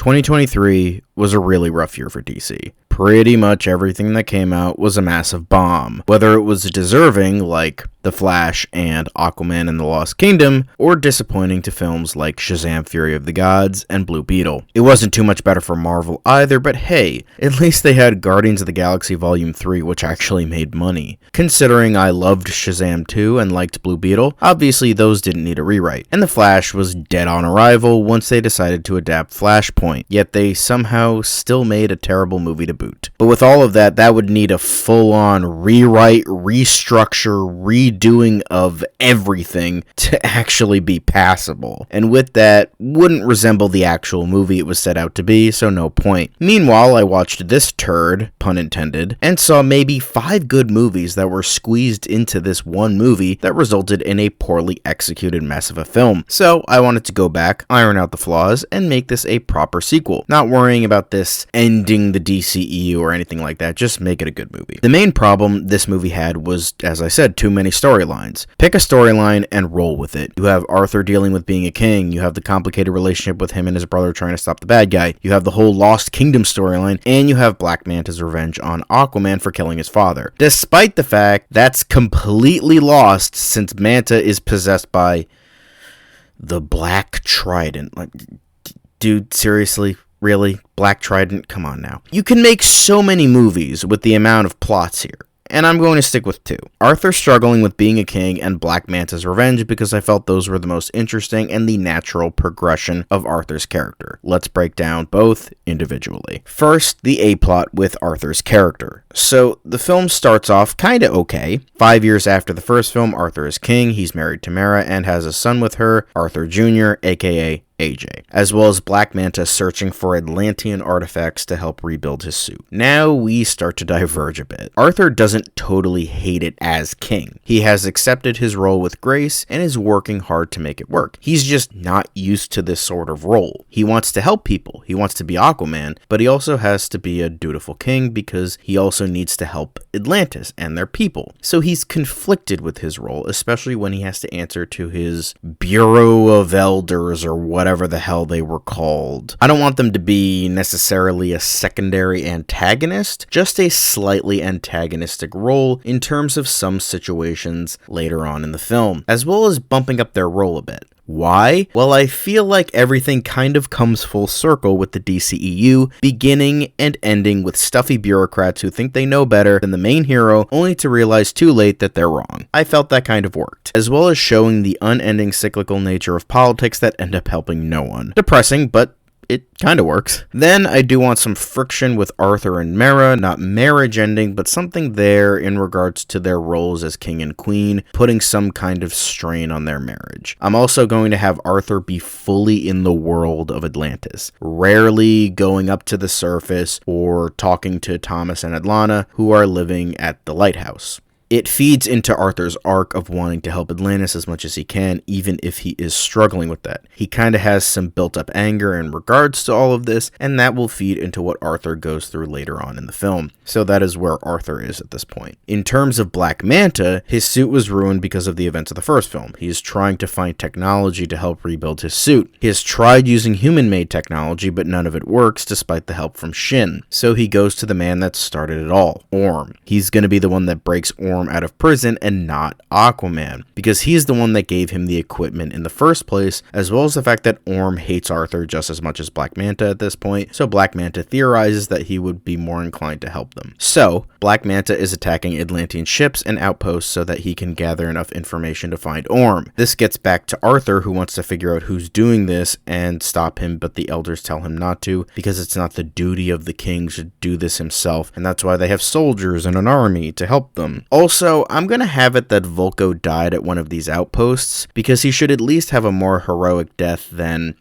2023 was a really rough year for DC. Pretty much everything that came out was a massive bomb, whether it was deserving, like The Flash and Aquaman and the Lost Kingdom, or disappointing to films like Shazam! Fury of the Gods and Blue Beetle. It wasn't too much better for Marvel either, but hey, at least they had Guardians of the Galaxy Volume 3, which actually made money. Considering I loved Shazam 2 and liked Blue Beetle, obviously those didn't need a rewrite. And The Flash was dead on arrival once they decided to adapt Flashpoint, yet they somehow still made a terrible movie to boot. But with all of that, that would need a full-on rewrite, restructure, redoing of everything to actually be passable. And with that, wouldn't resemble the actual movie it was set out to be, so no point. Meanwhile, I watched this turd, pun intended, and saw maybe 5 good movies that were squeezed into this one movie that resulted in a poorly executed mess of a film. So I wanted to go back, iron out the flaws, and make this a proper sequel. Not worrying about this ending the DCEU or anything like that, just make it a good movie. The main problem this movie had was, as I said, too many storylines. Pick a storyline and roll with it. You have Arthur dealing with being a king, you have the complicated relationship with him and his brother trying to stop the bad guy, you have the whole Lost Kingdom storyline, and you have Black Manta's revenge on Aquaman for killing his father. Despite the fact that's completely lost since Manta is possessed by the Black Trident. Like, dude, seriously? Really? Black Trident? Come on now. You can make so many movies with the amount of plots here, and I'm going to stick with 2. Arthur struggling with being a king and Black Manta's revenge, because I felt those were the most interesting and the natural progression of Arthur's character. Let's break down both individually. First, the A-plot with Arthur's character. So, the film starts off kinda okay. 5 years after the first film, Arthur is king, he's married to Mara, and has a son with her, Arthur Jr., aka AJ, as well as Black Manta searching for Atlantean artifacts to help rebuild his suit. Now we start to diverge a bit. Arthur doesn't totally hate it as king. He has accepted his role with grace and is working hard to make it work. He's just not used to this sort of role. He wants to help people, he wants to be Aquaman, but he also has to be a dutiful king because he also needs to help Atlantis and their people. So he's conflicted with his role, especially when he has to answer to his Bureau of Elders or whatever the hell they were called. I don't want them to be necessarily a secondary antagonist, just a slightly antagonistic role in terms of some situations later on in the film, as well as bumping up their role a bit. Why? Well, I feel like everything kind of comes full circle with the DCEU, beginning and ending with stuffy bureaucrats who think they know better than the main hero, only to realize too late that they're wrong. I felt that kind of worked, as well as showing the unending cyclical nature of politics that end up helping no one. Depressing, but it kind of works. Then I do want some friction with Arthur and Mara, not marriage ending, but something there in regards to their roles as king and queen, putting some kind of strain on their marriage. I'm also going to have Arthur be fully in the world of Atlantis, rarely going up to the surface or talking to Thomas and Atlana, who are living at the lighthouse. It feeds into Arthur's arc of wanting to help Atlantis as much as he can, even if he is struggling with that. He kind of has some built-up anger in regards to all of this, and that will feed into what Arthur goes through later on in the film. So that is where Arthur is at this point. In terms of Black Manta, his suit was ruined because of the events of the first film. He is trying to find technology to help rebuild his suit. He has tried using human-made technology, but none of it works despite the help from Shin. So he goes to the man that started it all, Orm. He's going to be the one that breaks Orm out of prison and not Aquaman, because he's the one that gave him the equipment in the first place, as well as the fact that Orm hates Arthur just as much as Black Manta at this point, so Black Manta theorizes that he would be more inclined to help them. So, Black Manta is attacking Atlantean ships and outposts so that he can gather enough information to find Orm. This gets back to Arthur, who wants to figure out who's doing this and stop him, but the elders tell him not to, because it's not the duty of the king to do this himself, and that's why they have soldiers and an army to help them. Also, I'm gonna have it that Vulko died at one of these outposts, because he should at least have a more heroic death than,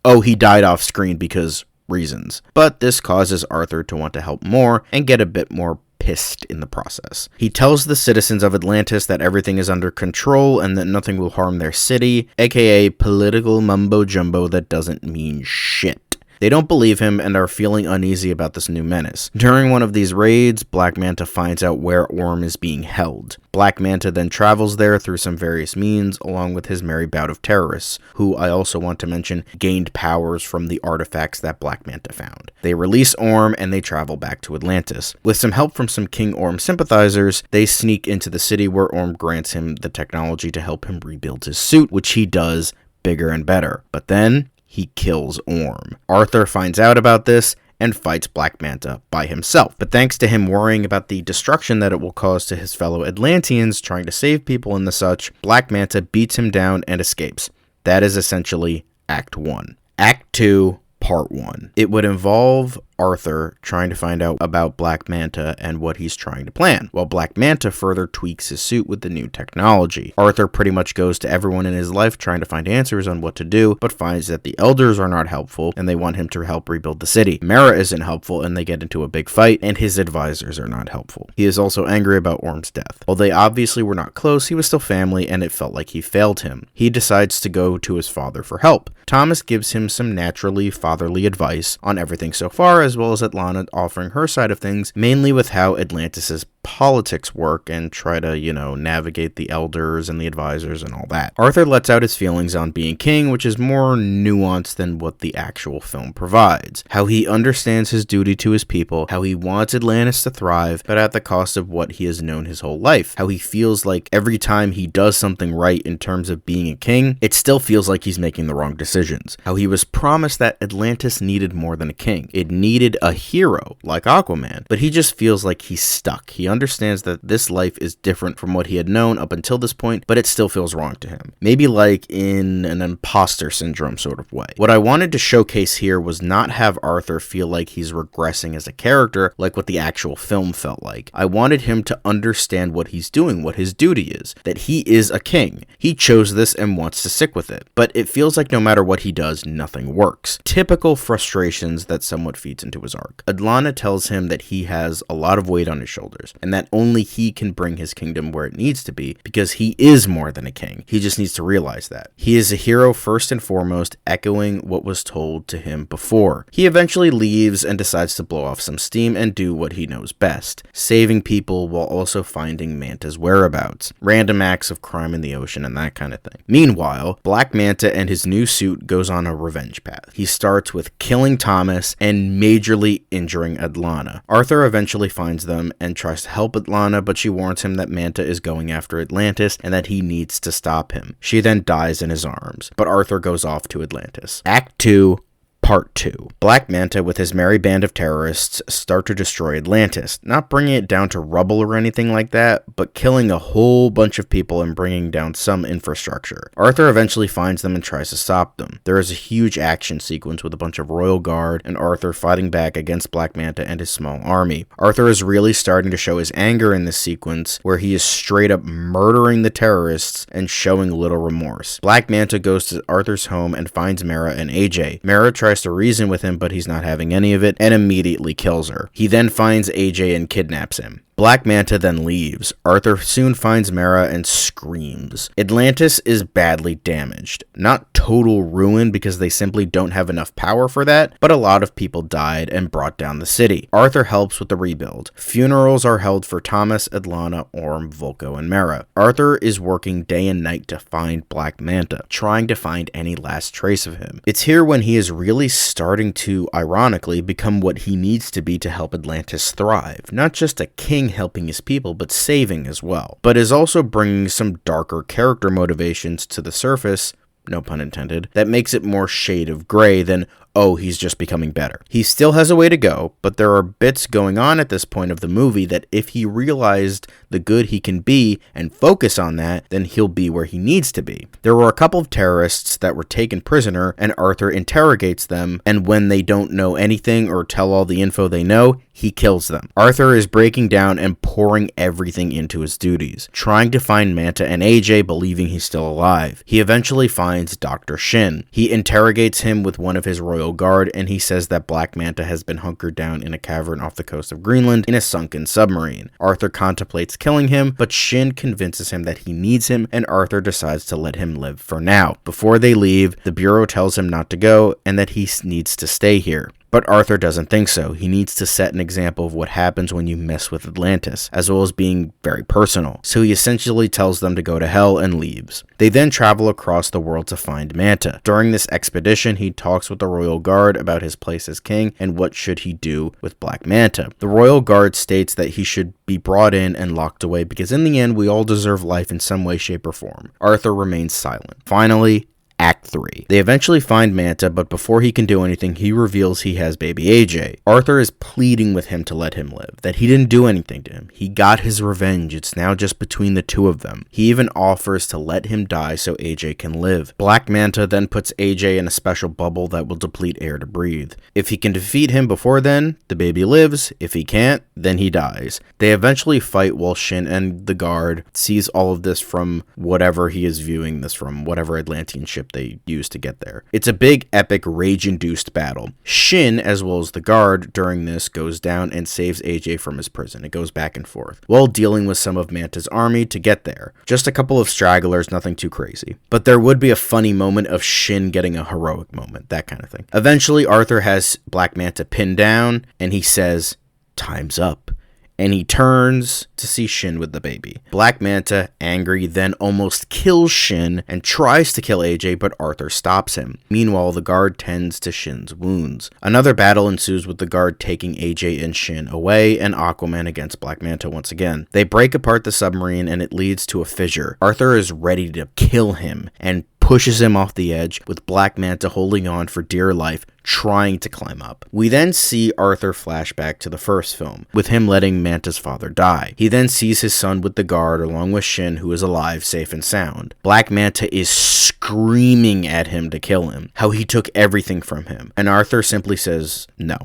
oh, he died off screen because reasons. But this causes Arthur to want to help more and get a bit more pissed in the process. He tells the citizens of Atlantis that everything is under control and that nothing will harm their city, aka political mumbo jumbo that doesn't mean shit. They don't believe him and are feeling uneasy about this new menace. During one of these raids, Black Manta finds out where Orm is being held. Black Manta then travels there through some various means, along with his merry bout of terrorists, who I also want to mention gained powers from the artifacts that Black Manta found. They release Orm and they travel back to Atlantis. With some help from some King Orm sympathizers, they sneak into the city where Orm grants him the technology to help him rebuild his suit, which he does bigger and better. But then he kills Orm. Arthur finds out about this and fights Black Manta by himself. But thanks to him worrying about the destruction that it will cause to his fellow Atlanteans trying to save people and the such, Black Manta beats him down and escapes. That is essentially Act 1. Act 2, Part 1. It would involve Arthur trying to find out about Black Manta and what he's trying to plan, while Black Manta further tweaks his suit with the new technology. Arthur pretty much goes to everyone in his life trying to find answers on what to do, but finds that the elders are not helpful and they want him to help rebuild the city. Mera isn't helpful and they get into a big fight, and his advisors are not helpful. He is also angry about Orm's death. While they obviously were not close, he was still family and it felt like he failed him. He decides to go to his father for help. Thomas gives him some naturally fatherly advice on everything so far, as well as Atlana offering her side of things, mainly with how Atlantis's politics work and try to, navigate the elders and the advisors and all that. Arthur lets out his feelings on being king, which is more nuanced than what the actual film provides. How he understands his duty to his people, how he wants Atlantis to thrive, but at the cost of what he has known his whole life. How he feels like every time he does something right in terms of being a king, it still feels like he's making the wrong decisions. How he was promised that Atlantis needed more than a king. It needed a hero, like Aquaman, but he just feels like he's stuck. He understands that this life is different from what he had known up until this point, but it still feels wrong to him. Maybe like in an imposter syndrome sort of way. What I wanted to showcase here was not have Arthur feel like he's regressing as a character like what the actual film felt like. I wanted him to understand what he's doing, what his duty is, that he is a king. He chose this and wants to stick with it, but it feels like no matter what he does, nothing works. Typical frustrations that somewhat feeds into his arc. Atlana tells him that he has a lot of weight on his shoulders, and that only he can bring his kingdom where it needs to be, because he is more than a king. He just needs to realize that. He is a hero first and foremost, echoing what was told to him before. He eventually leaves and decides to blow off some steam and do what he knows best, saving people while also finding Manta's whereabouts, random acts of crime in the ocean and that kind of thing. Meanwhile, Black Manta and his new suit goes on a revenge path. He starts with killing Thomas and majorly injuring Atlana. Arthur eventually finds them and tries to help Atlana, but she warns him that Manta is going after Atlantis and that he needs to stop him. She then dies in his arms, but Arthur goes off to Atlantis. Act 2, Part 2. Black Manta with his merry band of terrorists start to destroy Atlantis, not bringing it down to rubble or anything like that, but killing a whole bunch of people and bringing down some infrastructure. Arthur eventually finds them and tries to stop them. There is a huge action sequence with a bunch of royal guard and Arthur fighting back against Black Manta and his small army. Arthur is really starting to show his anger in this sequence, where he is straight up murdering the terrorists and showing little remorse. Black Manta goes to Arthur's home and finds Mera and AJ. Mera tries to reason with him, but he's not having any of it and immediately kills her. He then finds AJ and kidnaps him. Black Manta then leaves. Arthur soon finds Mera and screams. Atlantis is badly damaged. Not total ruin because they simply don't have enough power for that, but a lot of people died and brought down the city. Arthur helps with the rebuild. Funerals are held for Thomas, Atlana, Orm, Vulko, and Mera. Arthur is working day and night to find Black Manta, trying to find any last trace of him. It's here when he is really starting to, ironically, become what he needs to be to help Atlantis thrive. Not just a king helping his people, but saving as well. But is also bringing some darker character motivations to the surface, no pun intended, that makes it more shade of gray than, oh, he's just becoming better. He still has a way to go, but there are bits going on at this point of the movie that if he realized the good he can be and focus on that, then he'll be where he needs to be. There were a couple of terrorists that were taken prisoner, and Arthur interrogates them, and when they don't know anything or tell all the info they know, he kills them. Arthur is breaking down and pouring everything into his duties, trying to find Manta and AJ, believing he's still alive. He eventually finds Dr. Shin. He interrogates him with one of his royal royal guard, and he says that Black Manta has been hunkered down in a cavern off the coast of Greenland in a sunken submarine. Arthur contemplates killing him, but Shin convinces him that he needs him, and Arthur decides to let him live for now. Before they leave, the Bureau tells him not to go and that he needs to stay here. But Arthur doesn't think so. He needs to set an example of what happens when you mess with Atlantis, as well as being very personal. So he essentially tells them to go to hell and leaves. They then travel across the world to find Manta. During this expedition, he talks with the royal guard about his place as king and what should he do with Black Manta. The royal guard states that he should be brought in and locked away because in the end, we all deserve life in some way, shape, or form. Arthur remains silent. Finally, Act 3. They eventually find Manta, but before he can do anything, he reveals he has baby AJ. Arthur is pleading with him to let him live, that he didn't do anything to him. He got his revenge. It's now just between the two of them. He even offers to let him die so AJ can live. Black Manta then puts AJ in a special bubble that will deplete air to breathe. If he can defeat him before then, the baby lives. If he can't, then he dies. They eventually fight while Shin and the guard sees all of this from whatever he is viewing this from, whatever Atlantean ship they used to get there. It's a big, epic, rage-induced battle. Shin, as well as the guard, during this goes down and saves AJ from his prison. It goes back and forth, while dealing with some of Manta's army to get there. Just a couple of stragglers, nothing too crazy. But there would be a funny moment of Shin getting a heroic moment, that kind of thing. Eventually, Arthur has Black Manta pinned down, and he says, "Time's up." And he turns to see Shin with the baby. Black Manta, angry, then almost kills Shin and tries to kill AJ, but Arthur stops him. Meanwhile, the guard tends to Shin's wounds. Another battle ensues with the guard taking AJ and Shin away, and Aquaman against Black Manta once again. They break apart the submarine, and it leads to a fissure. Arthur is ready to kill him, and pushes him off the edge, with Black Manta holding on for dear life, trying to climb up. We then see Arthur flashback to the first film, with him letting Manta's father die. He then sees his son with the guard along with Shin, who is alive, safe and sound. Black Manta is screaming at him to kill him, how he took everything from him, and Arthur simply says no,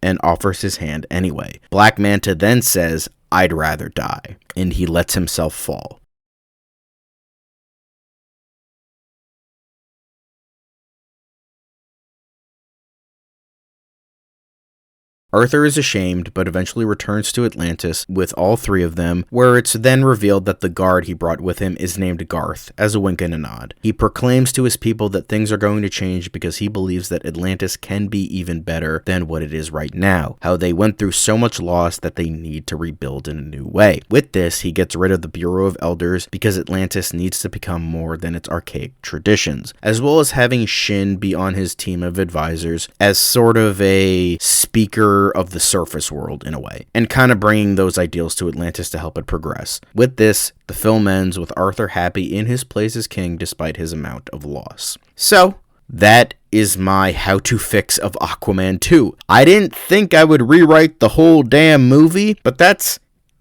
and offers his hand anyway. Black Manta then says, "I'd rather die," and he lets himself fall. Arthur is ashamed, but eventually returns to Atlantis with all three of them, where it's then revealed that the guard he brought with him is named Garth, as a wink and a nod. He proclaims to his people that things are going to change because he believes that Atlantis can be even better than what it is right now, how they went through so much loss that they need to rebuild in a new way. With this, he gets rid of the Bureau of Elders because Atlantis needs to become more than its archaic traditions, as well as having Shin be on his team of advisors as sort of a speaker of the surface world in a way, and kind of bringing those ideals to Atlantis to help it progress. With this, the film ends with Arthur happy in his place as king despite his amount of loss. So, that is my how-to fix of Aquaman 2. I didn't think I would rewrite the whole damn movie, but that's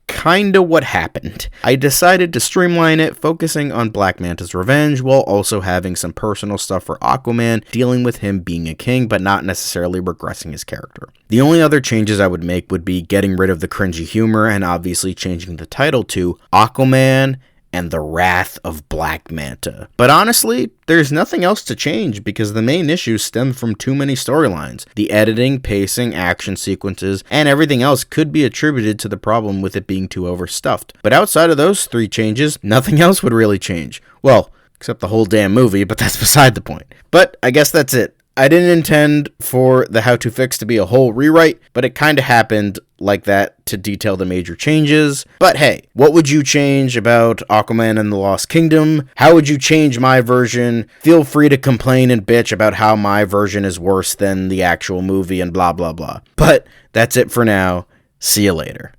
kinda what happened. I decided to streamline it, focusing on Black Manta's revenge while also having some personal stuff for Aquaman, dealing with him being a king but not necessarily regressing his character. The only other changes I would make would be getting rid of the cringy humor and obviously changing the title to Aquaman and the Wrath of Black Manta. But honestly, there's nothing else to change because the main issues stem from too many storylines. The editing, pacing, action sequences, and everything else could be attributed to the problem with it being too overstuffed. But outside of those three changes, nothing else would really change. Well, except the whole damn movie, but that's beside the point. But I guess that's it. I didn't intend for the how to fix to be a whole rewrite, but it kind of happened like that to detail the major changes. But hey, what would you change about Aquaman and the Lost Kingdom? How would you change my version? Feel free to complain and bitch about how my version is worse than the actual movie and blah blah blah. But that's it for now. See you later.